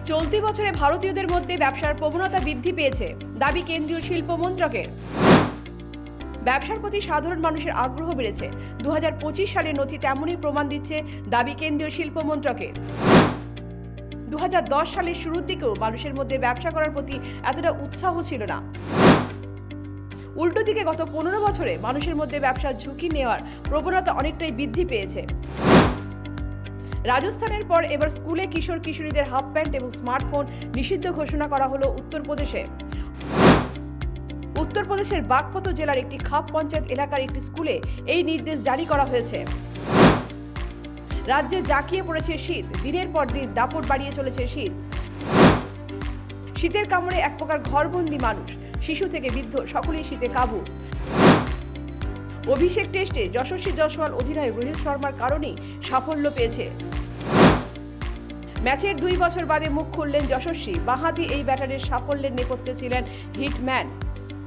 চলতি বছরে ভারতীয়দের মধ্যে ব্যবসার প্রবণতা বৃদ্ধি পেয়েছে, দাবি কেন্দ্রীয় শিল্প মন্ত্রকের। ব্যবসার প্রতি সাধারণ মানুষের আগ্রহ বেড়েছে। 2025 সালের নথি তেমনই প্রমাণ দিচ্ছে, দাবি কেন্দ্রীয় শিল্প মন্ত্রকের। 2010 সালের শুরুর দিকেও মানুষের মধ্যে ব্যবসা করার প্রতি এতটা উৎসাহ ছিল না। উল্টো দিকে গত 15 বছরে মানুষের মধ্যে ব্যবসার ঝুঁকি নেওয়ার প্রবণতা অনেকটাই বৃদ্ধি পেয়েছে। রাজস্থানের পর এবার স্কুলে কিশোর কিশোরীদের হাফ প্যান্ট এবং স্মার্টফোন নিষিদ্ধ ঘোষণা করা হলো উত্তরপ্রদেশে। উত্তরপ্রদেশের বাগপত জেলার একটি খাপ পঞ্চায়েত এলাকার একটি স্কুলে এই নির্দেশ জারি করা হয়েছে। রাজ্যে জাঁকিয়ে পড়েছে শীত, দিনের পর দিন দাপট বাড়িয়ে চলেছে শীত। শীতের কামড়ে এক প্রকার ঘরবন্দি মানুষ, শিশু থেকে বৃদ্ধ সকলেই শীতে কাবু। অভিষেক টেস্টে যশস্বী জয়সওয়াল অধিনায়ক রোহিত শর্মার কারণেই সাফল্য পেয়েছে। ম্যাচের 2 বছর বাদে মুখ খুললেন যশস্বী। বাঁহাতি এই ব্যাটারের সাফল্যের নেপথ্যে ছিলেন হিটম্যান।